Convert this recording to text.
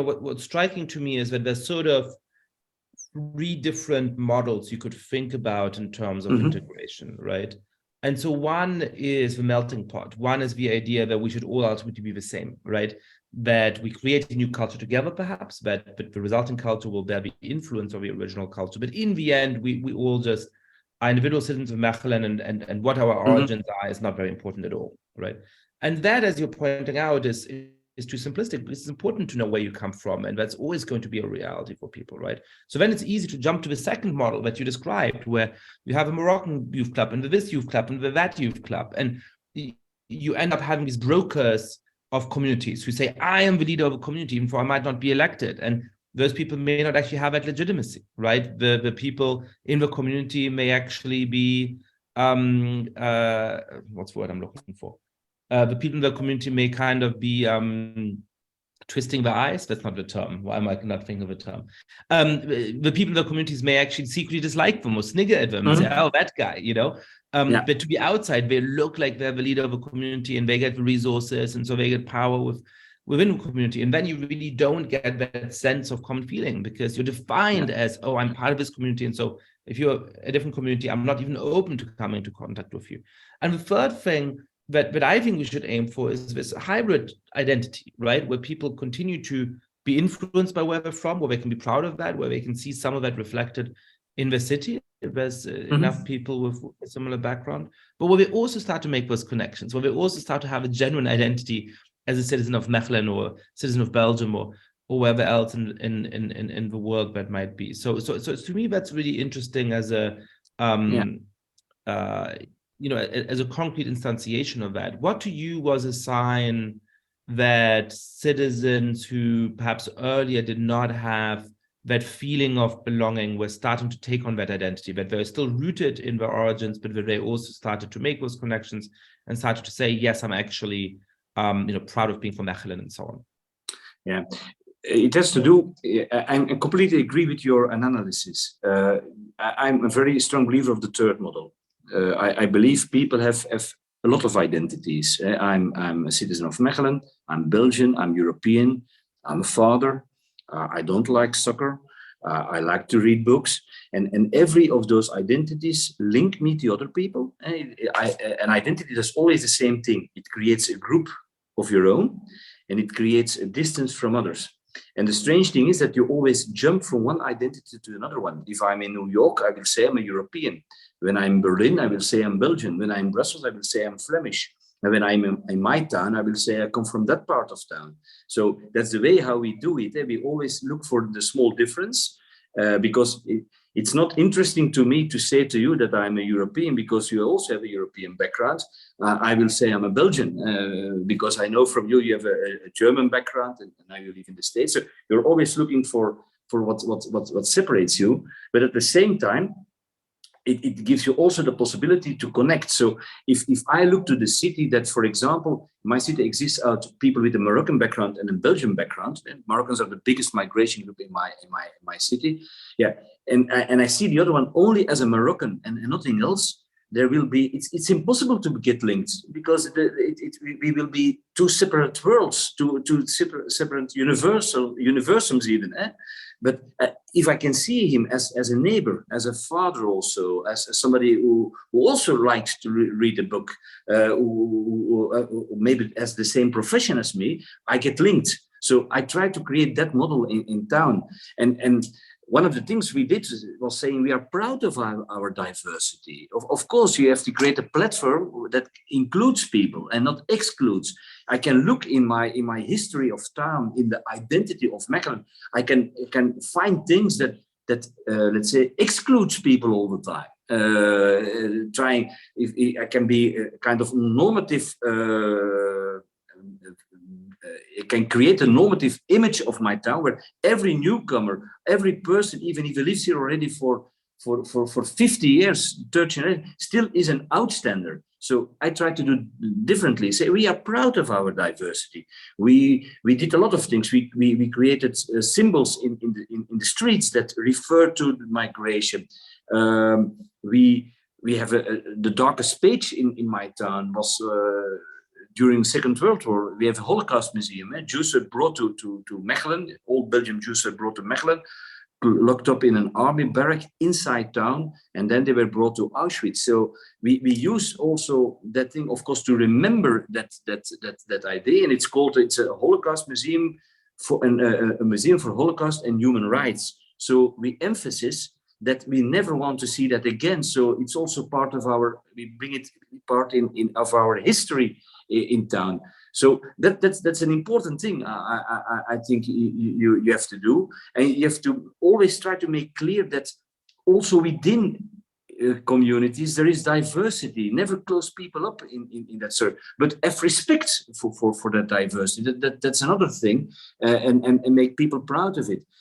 what's striking to me is that there's sort of three different models you could think about in terms of integration, right? And so one is the melting pot. One is the idea that we should all ultimately be the same, right? That we create a new culture together, perhaps, but the resulting culture will bear the influence of the original culture. But in the end, we all just are individual citizens of Mechelen, and what our origins are is not very important at all, right? And that, as you're pointing out, is too simplistic. It's important to know where you come from, and that's always going to be a reality for people, right? So then it's easy to jump to the second model that you described, where you have a Moroccan youth club and this youth club and that youth club, and you end up having these brokers of communities who say, I am the leader of a community, even though I might not be elected. And those people may not actually have that legitimacy, right? The people in the community may actually be, what's the word I'm looking for? The people in the community may kind of be twisting the eyes. That's not the term. Why am I not thinking of a term? The people in the communities may actually secretly dislike them or snigger at them and say, oh, that guy, you know? But to be outside, they look like they're the leader of a community and they get the resources, and so they get power within the community. And then you really don't get that sense of common feeling, because you're defined as, oh, I'm part of this community. And so if you're a different community, I'm not even open to coming into contact with you. And the third thing that I think we should aim for is this hybrid identity, right? Where people continue to be influenced by where they're from, where they can be proud of that, where they can see some of that reflected in the city, if there's enough people with a similar background, but where we also start to make those connections, where we also start to have a genuine identity as a citizen of Mechelen or citizen of Belgium or wherever else in the world that might be. So to me, that's really interesting as a as a concrete instantiation of that. What to you was a sign that citizens who perhaps earlier did not have that feeling of belonging were starting to take on that identity, that they're still rooted in their origins, but that they also started to make those connections and started to say, yes, I'm actually proud of being from Mechelen and so on? Yeah, it has to do, I completely agree with your analysis. I'm a very strong believer of the third model. I believe people have a lot of identities. I'm a citizen of Mechelen, I'm Belgian, I'm European, I'm a father, I don't like soccer, I like to read books, and every of those identities link me to other people. An identity is always the same thing. It creates a group of your own, and it creates a distance from others. And the strange thing is that you always jump from one identity to another one. If I'm in New York, I will say I'm a European. When I'm in Berlin, I will say I'm Belgian. When I'm in Brussels, I will say I'm Flemish. And when I'm in my town, I will say I come from that part of town. So that's the way how we do it. We always look for the small difference because it's not interesting to me to say to you that I'm a European because you also have a European background. I will say I'm a Belgian because I know from you have a German background and now you live in the States. So you're always looking for what separates you. But at the same time, it gives you also the possibility to connect. So if I look to the city that, for example, my city exists out of people with a Moroccan background and a Belgian background, and Moroccans are the biggest migration group in my city. Yeah, and I see the other one only as a Moroccan and nothing else. There will be, it's impossible to get linked because we will be two separate worlds, two separate universums even. But if I can see him as a neighbor, as a father also, as somebody who also likes to read a book, who maybe has the same profession as me, I get linked. So I try to create that model in town. And one of the things we did was saying we are proud of our diversity. Of course, you have to create a platform that includes people and not excludes. I can look in my history of town, in the identity of Mechelen. I can find things that let's say excludes people all the time. Trying, if I can be a kind of normative. It can create a normative image of my town where every newcomer, every person, even if he lives here already for 50 years, 30 years, still is an outstander. So I try to do differently. Say we are proud of our diversity. We did a lot of things. We created symbols in the streets that refer to migration. We have the darkest page in my town was during the Second World War, we have a Holocaust museum. Jews were brought to Mechelen, all Belgian Jews were brought to Mechelen, locked up in an army barrack inside town, and then they were brought to Auschwitz. So we use also that thing, of course, to remember that idea, and it's a Holocaust museum for a museum for Holocaust and human rights. So we emphasize that we never want to see that again. So it's also part of we bring it part of our history in town. So that's an important thing. I think you have to do, and you have to always try to make clear that also within communities there is diversity. Never close people up in that sort, but have respect for that diversity. That's another thing, and make people proud of it.